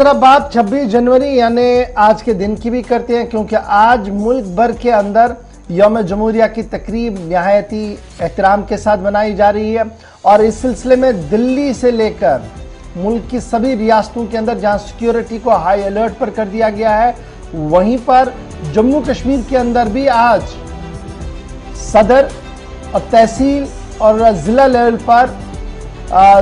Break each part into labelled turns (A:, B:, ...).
A: तरह बात 26 जनवरी यानी आज के दिन की भी करते हैं, क्योंकि आज मुल्क भर के अंदर यौम जमहूरिया की तकरीब नहायती एहतराम के साथ मनाई जा रही है। और इस सिलसिले में दिल्ली से लेकर मुल्क की सभी रियासतों के अंदर जहां सिक्योरिटी को हाई अलर्ट पर कर दिया गया है, वहीं पर जम्मू कश्मीर के अंदर भी आज सदर और तहसील और जिला लेवल पर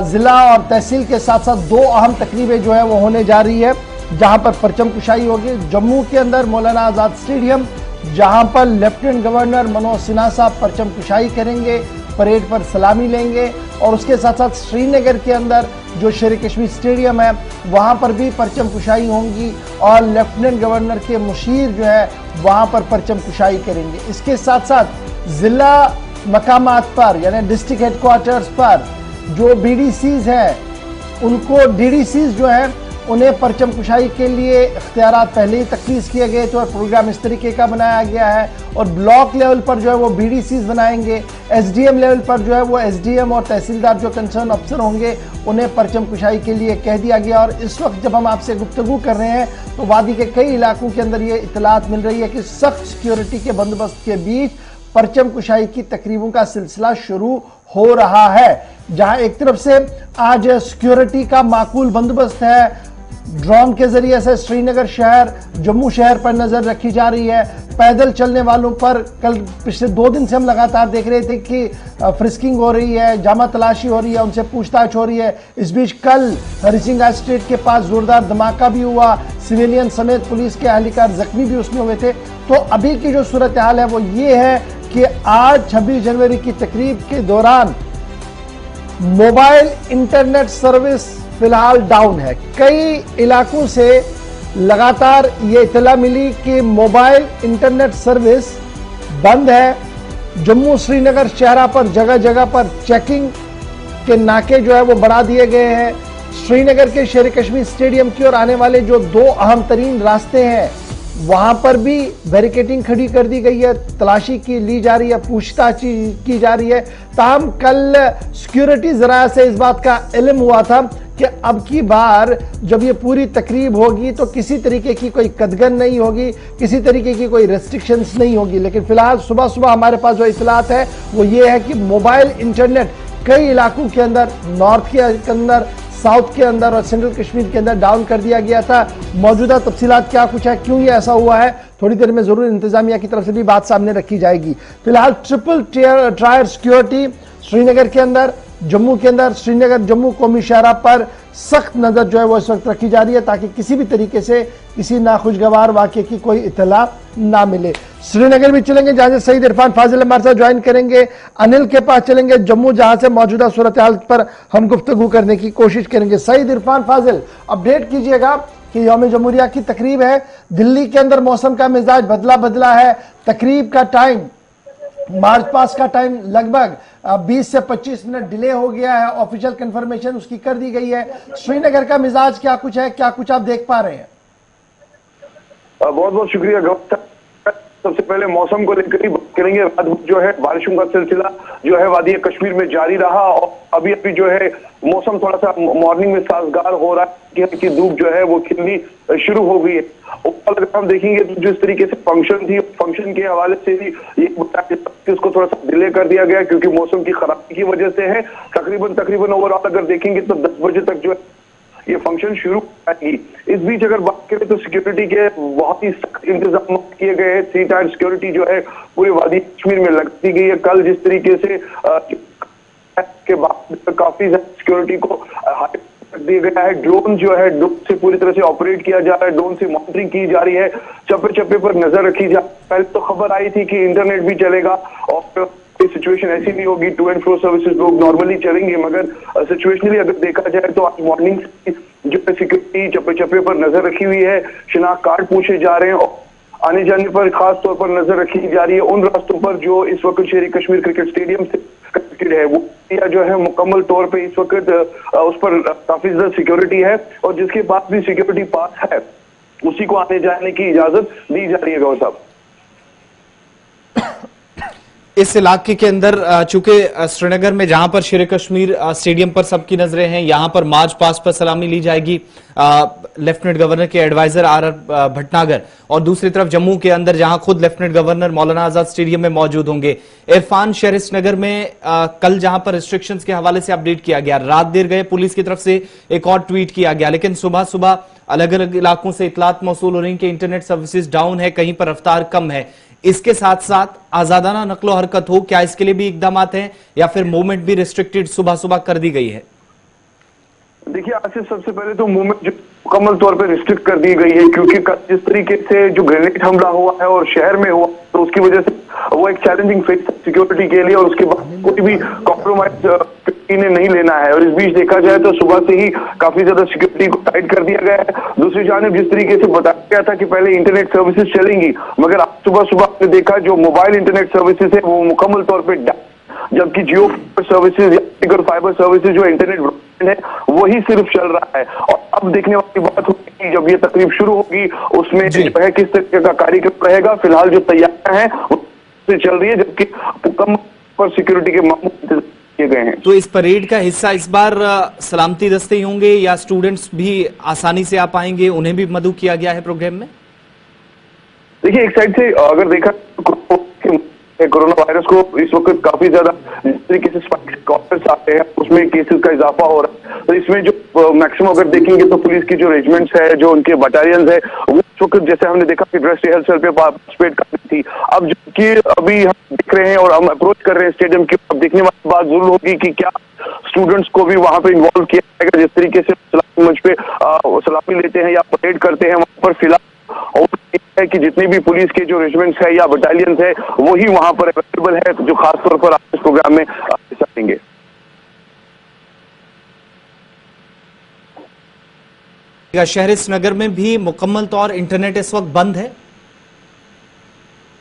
A: जिला और तहसील के साथ साथ दो अहम तकरीबें जो है वो होने जा रही है, जहां पर परचम कुशाई होगी। जम्मू के अंदर मौलाना आजाद स्टेडियम, जहां पर लेफ्टिनेंट गवर्नर मनोज सिन्हा साहब परचम कुशाई करेंगे, परेड पर सलामी लेंगे। और उसके साथ साथ श्रीनगर के अंदर जो शेर कश्मीर स्टेडियम है, वहां पर भी परचम कुशाई होंगी और लेफ्टिनेंट गवर्नर के मुशीर जो है वहां पर परचम कुशाई करेंगे। इसके साथ साथ जिला मकामात पर यानी डिस्ट्रिक्ट हेडक्वार्टर्स पर जो बीडीसीज हैं, उनको डीडीसीज जो है उन्हें परचम कुशाई के लिए इख्तियारात पहले ही तख्तीस किए गए थे और प्रोग्राम इस तरीके का बनाया गया है। और ब्लॉक लेवल पर जो है वो बीडीसीज बनाएंगे, एसडीएम लेवल पर जो है वो एसडीएम और तहसीलदार जो कंसर्न अफसर होंगे उन्हें परचम कुशाई के लिए कह दिया गया। और इस वक्त जब हम आपसे गुफ्तगू कर रहे हैं तो वादी के कई इलाकों के अंदर ये इतलात मिल रही है कि सख्त सिक्योरिटी के बंदोबस्त के बीच परचम कुशाई की तकरीबों का सिलसिला शुरू हो रहा है। जहां एक तरफ से आज सिक्योरिटी का माकूल बंदोबस्त है, ड्रोन के जरिए से श्रीनगर शहर, जम्मू शहर पर नजर रखी जा रही है। पैदल चलने वालों पर कल पिछले 2 दिन से हम लगातार देख रहे थे कि फ्रिस्किंग हो रही है, जामा तलाशी हो रही है, उनसे पूछताछ हो रही है। इस बीच कल हरी सिंह एस्टेट के पास जोरदार धमाका भी हुआ, सिविलियन समेत पुलिस के एहलकार जख्मी भी उसमें हुए थे। तो अभी की जो सूरत हाल है वो ये है कि आज 26 जनवरी की तकरीब के दौरान मोबाइल इंटरनेट सर्विस फिलहाल डाउन है। कई इलाकों से लगातार ये इतला मिली कि मोबाइल इंटरनेट सर्विस बंद है। जम्मू श्रीनगर शहरा पर जगह जगह पर चेकिंग के नाके जो है वो बढ़ा दिए गए हैं। श्रीनगर के शेर कश्मीर स्टेडियम की ओर आने वाले जो 2 अहम तरीन रास्ते हैं वहां पर भी बैरिकेडिंग खड़ी कर दी गई है, तलाशी की ली जा रही है, पूछताछ की जा रही है। ताहम कल सिक्योरिटी जरा से इस बात का इल्म हुआ था कि अब की बार जब ये पूरी तकरीब होगी तो किसी तरीके की कोई कदगन नहीं होगी, किसी तरीके की कोई रेस्ट्रिक्शंस नहीं होगी। लेकिन फिलहाल सुबह सुबह हमारे पास जो इतलात है वो ये है कि मोबाइल इंटरनेट कई इलाकों के अंदर, नॉर्थ के अंदर, साउथ के अंदर और सेंट्रल कश्मीर के अंदर डाउन कर दिया गया था। मौजूदा तफसीलात क्या कुछ है, क्यों ये ऐसा हुआ है, थोड़ी देर में जरूर इंतजामिया की तरफ से भी बात सामने रखी जाएगी। फिलहाल ट्रिपल टायर सिक्योरिटी श्रीनगर के अंदर, जम्मू के अंदर, श्रीनगर जम्मू कौमी शहरा पर सख्त नजर जो है वो इस वक्त रखी जा रही है ताकि किसी भी तरीके से किसी नाखुशगवार वाक़े की कोई इतला ना मिले। श्रीनगर भी चलेंगे जहां से सईद इरफान फाजिल हमारे साथ ज्वाइन करेंगे, अनिल के पास चलेंगे जम्मू जहां से मौजूदा सूरत हाल पर हम गुफ्तगू करने की कोशिश करेंगे। सईद इरफान फाजिल, अपडेट कीजिएगा कि यौम जमहूरिया की तकरीब है, दिल्ली के अंदर मौसम का मिजाज बदला बदला है, तकरीब का टाइम, मार्च पास का टाइम लगभग 20 से 25 मिनट डिले हो गया है, ऑफिशियल कंफर्मेशन उसकी कर दी गई है। श्रीनगर का मिजाज क्या कुछ है, क्या कुछ आप देख पा रहे हैं?
B: बहुत बहुत शुक्रिया गौरव। सबसे पहले मौसम को लेकर ही बात करेंगे। रात भर जो है बारिशों का सिलसिला जो है वादी कश्मीर में जारी रहा और अभी अभी जो है मौसम थोड़ा सा मॉर्निंग में साजगार हो रहा है कि धूप जो है वो खिलनी शुरू हो गई है। अगर हम देखेंगे तो जिस तरीके से फंक्शन थी, फंक्शन के हवाले से भी ये उसको थोड़ा सा डिले कर दिया गया क्योंकि मौसम की खराबी की वजह से है। तकरीबन ओवरऑल अगर देखेंगे तो 10 बजे तक जो है ये फंक्शन शुरू आएगी। इस बीच अगर बात करें तो सिक्योरिटी के बहुत ही सख्त इंतजाम किए गए हैं। 3 टायर सिक्योरिटी जो है पूरे वादी कश्मीर में लग दी गई है। कल जिस तरीके से के बाद काफी सिक्योरिटी को दिया गया है। ड्रोन जो है ड्रोन से पूरी तरह से ऑपरेट किया जा रहा है, ड्रोन से मॉनिटरिंग की जा रही है, चप्पे चप्पे पर नजर रखी जा। पहले तो खबर आई थी कि इंटरनेट भी चलेगा और सिचुएशन ऐसी नहीं होगी, टू एंड फ्रो सर्विसेज लोग नॉर्मली चलेंगे, मगर सिचुएशनली अगर देखा जाए तो आज मॉर्निंग जो सिक्योरिटी चप्पे चप्पे पर नजर रखी हुई है, शिनाख्त कार्ड पूछे जा रहे हैं और आने जाने पर खास तौर पर नजर रखी जा रही है उन रास्तों पर जो इस वक्त शेर कश्मीर क्रिकेट स्टेडियम से कनेक्टेड है। वो जो है मुकम्मल तौर पे इस वक्त उस पर काफी ज्यादा सिक्योरिटी है और जिसके पास भी सिक्योरिटी पास है उसी को आने जाने की इजाजत दी जा रही है। गौर साहब,
C: इस इलाके के अंदर चूंकि श्रीनगर में जहां पर शेर कश्मीर स्टेडियम पर सबकी नजरें हैं, यहां पर मार्च पास्ट पर सलामी ली जाएगी लेफ्टिनेंट गवर्नर के एडवाइजर आर भटनागर, और दूसरी तरफ जम्मू के अंदर जहां खुद lieutenant governor Maulana Azad stadium में मौजूद होंगे। इरफान, शहर श्रीनगर में कल जहां पर रिस्ट्रिक्शंस के हवाले से अपडेट किया गया, रात देर गए पुलिस की तरफ से एक और ट्वीट किया गया, लेकिन सुबह सुबह अलग अलग इलाकों से इतलात मौसूल हो रही कि इंटरनेट सर्विसेज डाउन है, कहीं पर रफ्तार कम है। इसके साथ साथ आजादाना नकलो हरकत हो, क्या इसके लिए भी इकदाम हैं या फिर मूवमेंट भी रिस्ट्रिक्टेड सुबह सुबह कर दी गई है?
B: देखिए आसिफ, सबसे पहले तो मूवमेंट जो मुकम्मल तौर पे रिस्ट्रिक्ट कर दी गई है, क्योंकि जिस तरीके से जो ग्रेनेड हमला हुआ है और शहर में हुआ, तो उसकी वजह से वो एक चैलेंजिंग फेस है सिक्योरिटी के लिए, और उसके बाद कोई भी कॉम्प्रोमाइज ने नहीं लेना है। और इस बीच देखा जाए तो सुबह से ही काफी ज्यादा सिक्योरिटी को टाइट कर दिया गया है। दूसरी जानिब जिस तरीके से बताया गया था कि पहले इंटरनेट सर्विसेज चलेंगी, मगर आज सुबह सुबह आपने देखा जो मोबाइल इंटरनेट सर्विसेज है वो मुकम्मल तौर पर, जबकि जियो सर्विसेज या फाइबर सर्विसेज जो इंटरनेट है वही सिर्फ चल रहा है। और अब देखने वाली बात होगी कि जब ये तकरीब शुरू होगी उसमें जो है किस तरीके का कार्यक्रम रहेगा। फिलहाल जो तैयारियां हैं वो चल रही है, जबकि मुकम्मल पर सिक्योरिटी के मामले किए गए हैं।
C: तो इस परेड का हिस्सा इस बार सलामती दस्ते ही होंगे या स्टूडेंट्स भी आसानी से आ पाएंगे, उन्हें भी मदऊ किया गया है प्रोग्राम में?
B: देखिए एक साइड से अगर देखा कोरोना वायरस को इस वक्त काफी ज्यादा जिस तरीके से स्पाइक्स आते हैं उसमें केसेस का इजाफा हो रहा है, तो इसमें जो मैक्सिमम अगर देखेंगे तो पुलिस की जो रेजिमेंट्स है, जो उनके बटालियंस है, वो इस वक्त जैसे हमने देखा कि ड्रेस रिहर्सल पे पार्टिसिपेट कर रही थी, अब जबकि अभी हम देख रहे हैं और हम अप्रोच कर रहे हैं स्टेडियम की, अब देखने वाली बात जरूर होगी कि क्या स्टूडेंट्स को भी वहां पे इन्वॉल्व किया जाएगा। जिस तरीके से सलामी मंच पे सलामी लेते हैं या परेड करते हैं, वहां पर फिलहाल है कि जितनी भी पुलिस के जो रेजिमेंट्स है या बटालियंस है वो ही वहां पर अवेलेबल है, जो खासतौर पर आप इस प्रोग्राम में हिस्सा लेंगे।
C: शहर श्रीनगर में भी मुकम्मल तौर इंटरनेट इस वक्त बंद है?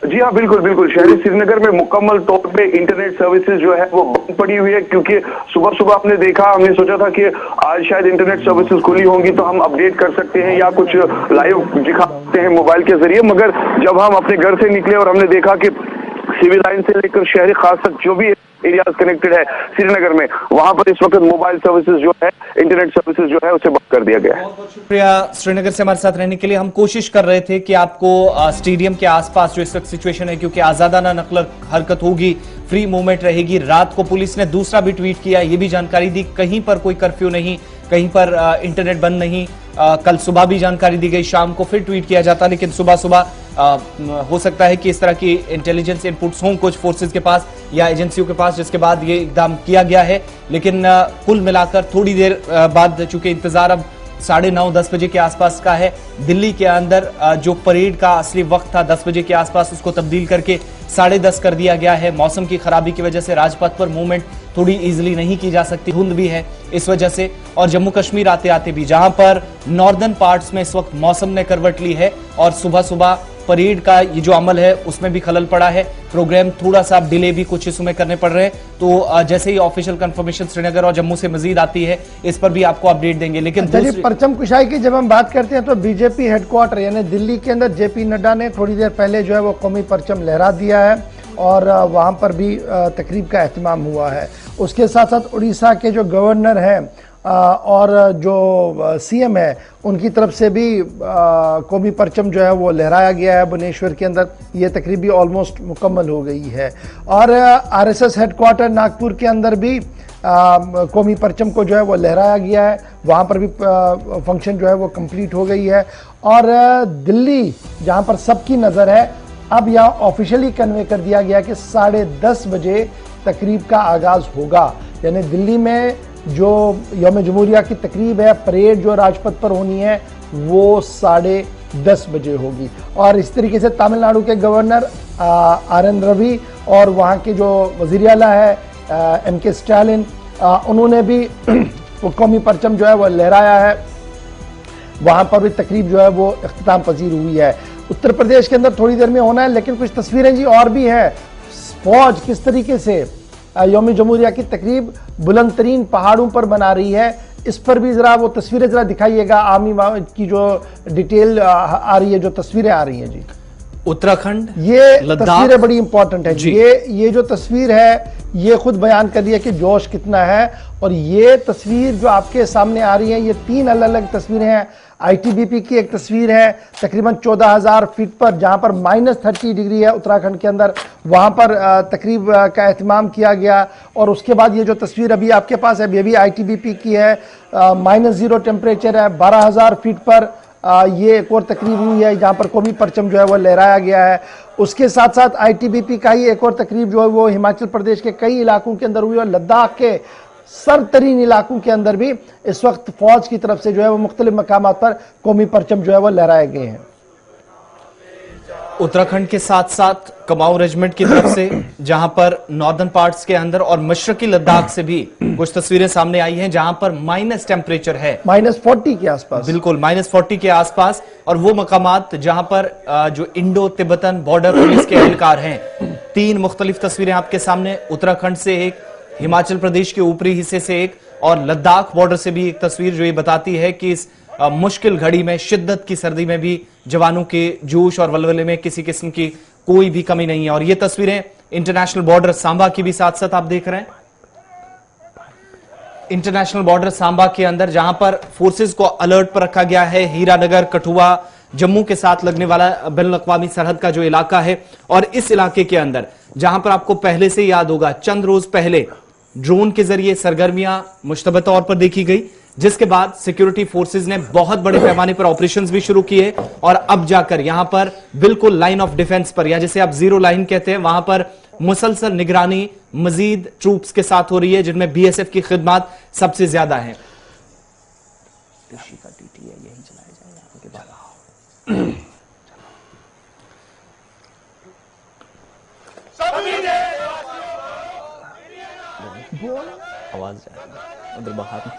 B: जी हाँ, बिल्कुल बिल्कुल, शहरी श्रीनगर में मुकम्मल तौर पे इंटरनेट सर्विसेज जो है वो बंद पड़ी हुई है, क्योंकि सुबह सुबह हमने सोचा था कि आज शायद इंटरनेट सर्विसेज खुली होंगी तो हम अपडेट कर सकते हैं या कुछ लाइव दिखा सकते हैं मोबाइल के जरिए, मगर जब हम अपने घर से निकले और हमने देखा कि सिविल लाइन से लेकर शहरी खास तक जो भी एरियाज कनेक्टेड है श्रीनगर में, वहां पर इस वक्त मोबाइल सर्विसेज जो है, इंटरनेट सर्विसेज जो है उसे बंद कर दिया गया है।
C: बहुत बहुत शुक्रिया श्रीनगर से हमारे साथ रहने के लिए। हम कोशिश कर रहे थे कि आपको स्टेडियम के आसपास जो इस वक्त सिचुएशन है, क्योंकि आजादाना नकल हरकत होगी, फ्री मूवमेंट रहेगी। रात को पुलिस ने दूसरा भी ट्वीट किया, ये भी जानकारी दी कहीं पर कोई कर्फ्यू नहीं, कहीं पर इंटरनेट बंद नहीं। कल सुबह भी जानकारी दी गई, शाम को फिर ट्वीट किया जाता, लेकिन सुबह सुबह हो सकता है कि इस तरह की इंटेलिजेंस इनपुट्स हों कुछ फोर्सेस के पास या एजेंसियों के पास, जिसके बाद ये इकदाम किया गया है। लेकिन कुल मिलाकर थोड़ी देर बाद, चूंकि इंतजार अब 9:30-10 बजे के आसपास का है, दिल्ली के अंदर जो परेड का असली वक्त था 10 बजे के आसपास, उसको तब्दील करके 10:30 कर दिया गया है। मौसम की खराबी की वजह से राजपथ पर मूवमेंट थोड़ी इजीली नहीं की जा सकती, धुंध भी है इस वजह से। और जम्मू कश्मीर आते आते भी, जहां पर नॉर्दर्न पार्ट्स में इस वक्त मौसम ने करवट ली है और सुबह सुबह परेड का ये जो अमल है उसमें भी खलल पड़ा है। प्रोग्राम थोड़ा सा डिले भी कुछ हिस्सों में करने पड़ रहे हैं, तो जैसे ही ऑफिशियल कंफर्मेशन श्रीनगर और जम्मू से मजीद आती है इस पर भी आपको अपडेट देंगे। लेकिन
A: परचम कुशाई की जब हम बात करते हैं तो बीजेपी हेडक्वार्टर यानी दिल्ली के अंदर जेपी नड्डा ने थोड़ी देर पहले जो है वो कौमी परचम लहरा दिया है और वहां पर भी तकरीब का एहतमाम हुआ है। उसके साथ साथ उड़ीसा के जो गवर्नर हैं और जो सीएम है उनकी तरफ से भी कौमी परचम जो है वो लहराया गया है भुवनेश्वर के अंदर। ये तकरीब भी ऑलमोस्ट मुकम्मल हो गई है। और आरएसएस हेडक्वार्टर नागपुर के अंदर भी कौमी परचम को जो है वो लहराया गया है, वहाँ पर भी फंक्शन जो है वो कंप्लीट हो गई है। और दिल्ली जहाँ पर सबकी नज़र है, अब यहाँ ऑफिशियली कन्वे कर दिया गया कि 10:30 बजे तकरीब का आगाज़ होगा। यानी दिल्ली में जो यौम जमहूरिया की तकरीब है, परेड जो राजपथ पर होनी है, वो 10:30 बजे होगी। और इस तरीके से तमिलनाडु के गवर्नर आर.एन. रवि और वहाँ के जो वज़ीर आला है M.K. स्टालिन, उन्होंने भी वो कौमी परचम जो है वो लहराया है। वहाँ पर भी तकरीब जो है वो इख्तिताम पजीर हुई है। उत्तर प्रदेश के अंदर थोड़ी देर में होना है, लेकिन कुछ तस्वीरें जी और भी हैं। फौज किस तरीके से यौम जमहूरिया की तकरीब बुलंद तरीन पहाड़ों पर बना रही है, इस पर भी जरा वो तस्वीरें जरा दिखाइएगा। आर्मी की जो डिटेल आ रही है, जो तस्वीरें आ रही हैं जी।
C: उत्तराखंड,
A: ये
C: लद्दाख।
A: तस्वीरें बड़ी इंपॉर्टेंट है
C: जी।
A: ये जो तस्वीर है ये खुद बयान कर रही है कि जोश कितना है। और ये तस्वीर जो आपके सामने आ रही है ये 3 अलग अलग तस्वीरें हैं। आईटीबीपी की एक तस्वीर है तकरीबन 14,000 फीट पर, जहां पर -30 डिग्री है उत्तराखंड के अंदर, वहां पर तकरीब का एहतमाम किया गया। और उसके बाद ये जो तस्वीर अभी आपके पास है ये भी आईटीबीपी की है, -0 टेम्परेचर है। 12,000 फीट पर ये एक और तकरीब हुई है जहां पर कौमी परचम जो है वो लहराया गया है। उसके साथ साथ आईटीबीपी का ही एक और तकरीब जो है वो हिमाचल प्रदेश के कई इलाकों के अंदर हुई और लद्दाख के सरतरीन इलाकों के अंदर भी इस वक्त फौज की तरफ से जो है वो मुख्तलिफ मकामात पर कौमी परचम जो है वो लहराए गए हैं।
C: उत्तराखंड के साथ साथ कुमाऊं रेजिमेंट की तरफ से, जहां पर नॉर्दर्न पार्ट्स के अंदर और मशरकी लद्दाख से भी कुछ तस्वीरें सामने आई हैं जहां पर माइनस टेम्परेचर है,
A: -40 के आसपास,
C: बिल्कुल -40 के आसपास। और वो मकामात जहां पर जो इंडो तिब्बतन बॉर्डर पुलिस के एहलकार हैं। 3 मुख्तलिफ तस्वीरें आपके सामने, उत्तराखंड से एक, हिमाचल प्रदेश के ऊपरी हिस्से से एक, और लद्दाख बॉर्डर से भी एक तस्वीर जो ये बताती है कि इस मुश्किल घड़ी में, शिद्दत की सर्दी में भी जवानों के जोश और वलवले में किसी किस्म की कोई भी कमी नहीं है। और ये तस्वीरें इंटरनेशनल बॉर्डर सांबा की भी साथ साथ आप देख रहे हैं। इंटरनेशनल बॉर्डर सांबा के अंदर जहां पर फोर्सेस को अलर्ट पर रखा गया है। हीरानगर, कठुआ, जम्मू के साथ लगने वाला बैनुल-अक़वामी सरहद का जो इलाका है, और इस इलाके के अंदर जहां पर आपको पहले से याद होगा चंद रोज पहले ड्रोन के जरिए सरगर्मियां मुश्तबा तौर पर देखी गई, जिसके बाद सिक्योरिटी फोर्सेस ने बहुत बड़े पैमाने पर ऑपरेशंस भी शुरू किए। और अब जाकर यहां पर बिल्कुल लाइन ऑफ डिफेंस पर, या जिसे आप जीरो लाइन कहते हैं, वहां पर मुसलसल निगरानी मजीद ट्रूप्स के साथ हो रही है, जिनमें बीएसएफ की खिदमत सबसे ज्यादा है। आवाज उधर बाहर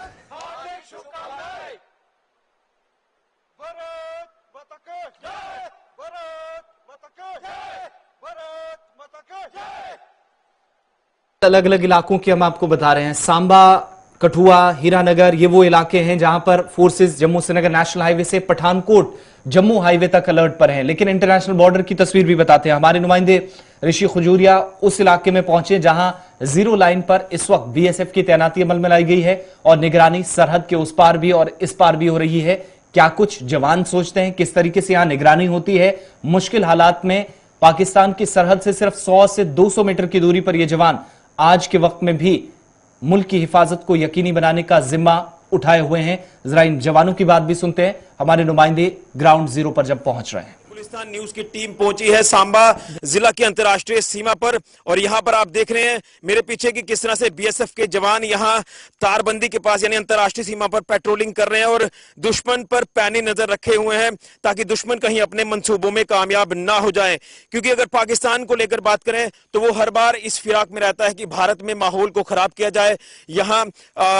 C: अलग अलग इलाकों की हम आपको बता रहे हैं। सांबा, कठुआ, हीरानगर, ये वो इलाके हैं जहां पर forces Jammu Srinagar national highway से पठानकोट जम्मू हाईवे तक अलर्ट पर हैं। लेकिन इंटरनेशनल बॉर्डर की तस्वीर भी बताते हैं। हमारे नुमाइंदे ऋषि खजूरिया उस इलाके में पहुंचे जहां जीरो लाइन पर इस वक्त बीएसएफ की तैनाती अमल में लाई गई है और निगरानी सरहद के उस पार भी और इस पार भी हो रही है। क्या कुछ जवान सोचते हैं, किस तरीके से यहां निगरानी होती है मुश्किल हालात में। पाकिस्तान की सरहद से सिर्फ 100 से 200 मीटर की दूरी पर यह जवान आज के वक्त में भी मुल्क की हिफाजत को यकीनी बनाने का जिम्मा उठाए हुए हैं। जरा इन जवानों की बात भी सुनते हैं, हमारे नुमाइंदे ग्राउंड जीरो पर जब पहुंच रहे हैं।
D: गुलिस्तान न्यूज की टीम पहुंची है सांबा जिला की अंतर्राष्ट्रीय सीमा पर, और यहां पर आप देख रहे हैं मेरे पीछे कि किस तरह से बीएसएफ के जवान यहां तारबंदी के पास यानी अंतर्राष्ट्रीय सीमा पर पेट्रोलिंग कर रहे हैं और दुश्मन पर पैनी नजर रखे हुए हैं ताकि दुश्मन कहीं अपने मंसूबों में कामयाब ना हो जाए। क्योंकि अगर पाकिस्तान को लेकर बात करें तो वो हर बार इस फिराक में रहता है कि भारत में माहौल को खराब किया जाए, यहाँ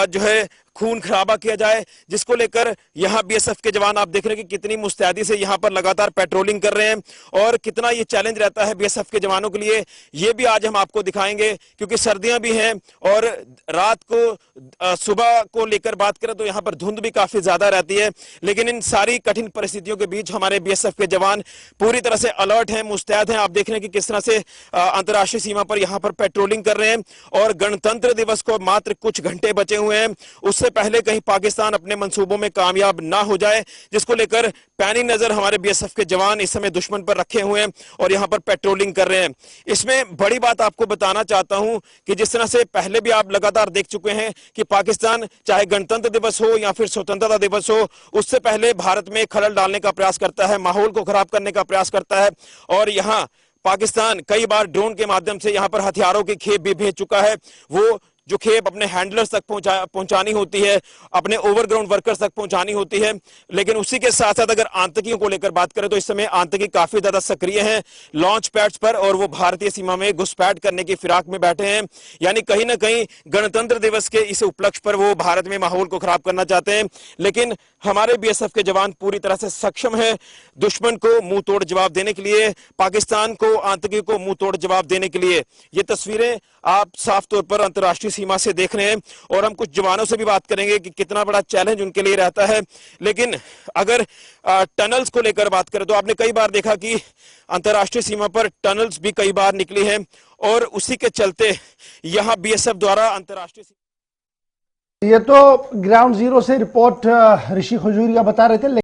D: जो है खून खराबा किया जाए, जिसको लेकर यहां बीएसएफ के जवान आप देख रहे हैं कि कितनी मुस्तैदी से यहां पर लगातार पेट्रोलिंग कर रहे हैं और कितना ये चैलेंज रहता है बीएसएफ के जवानों के लिए, ये भी आज हम आपको दिखाएंगे। क्योंकि सर्दियां भी हैं और रात को सुबह को लेकर बात करें तो यहां पर धुंध भी काफी ज्यादा रहती है। लेकिन इन सारी कठिन परिस्थितियों के बीच हमारे बीएसएफ के जवान पूरी तरह से अलर्ट हैं, मुस्तैद हैं। आप देख रहे हैं कि किस तरह से अंतर्राष्ट्रीय सीमा पर यहां पर पेट्रोलिंग कर रहे हैं और गणतंत्र दिवस को मात्र कुछ घंटे बचे हुए हैं, उससे पहले कहीं पाकिस्तान अपने मंसूबों में कामयाब ना हो जाए, जिसको लेकर पैनी नजर हमारे बीएसएफ के जवान इस समय दुश्मन पर रखे हुए हैं और यहां पर पेट्रोलिंग कर रहे हैं। इसमें बड़ी बात आपको बताना चाहता हूं कि जिस तरह से पहले भी आप लगातार देख चुके हैं कि पाकिस्तान चाहे गणतंत्र दिवस हो या फिर स्वतंत्रता दिवस हो, उससे पहले भारत में खलल डालने का प्रयास करता है, माहौल को खराब करने का प्रयास करता है। और यहाँ पाकिस्तान कई बार ड्रोन के माध्यम से यहां पर हथियारों की खेप भी भेज चुका है। वो जो खेप अपने हैंडलर्स तक पहुंचानी होती है, अपने ओवरग्राउंड वर्कर्स तक पहुंचानी होती है। लेकिन उसी के साथ साथ अगर आतंकियों को लेकर बात करें तो इस समय आतंकी काफी ज्यादा सक्रिय हैं लॉन्च पैड्स पर और वो भारतीय सीमा में घुसपैठ करने की फिराक में बैठे हैं। यानी कहीं ना कहीं गणतंत्र दिवस के इस उपलक्ष्य पर वो भारत में माहौल को खराब करना चाहते हैं। लेकिन हमारे बीएसएफ के जवान पूरी तरह से सक्षम है दुश्मन को मुंह तोड़ जवाब देने के लिए, पाकिस्तान को, आतंकी को मुंह तोड़ जवाब देने के लिए। ये तस्वीरें आप साफ तौर पर अंतर्राष्ट्रीय सीमा से देख रहे हैं और हम कुछ जवानों से भी बात करेंगे कि कितना बड़ा चैलेंज उनके लिए रहता है। लेकिन अगर टनल्स को लेकर बात करें तो आपने कई बार देखा कि अंतर्राष्ट्रीय सीमा पर टनल्स भी कई बार निकली हैं और उसी के चलते यहां बीएसएफ द्वारा अंतर्राष्ट्रीय
A: ये तो ग्राउंड जीरो से रिपोर्ट ऋषि खजूरिया बता रहे थे।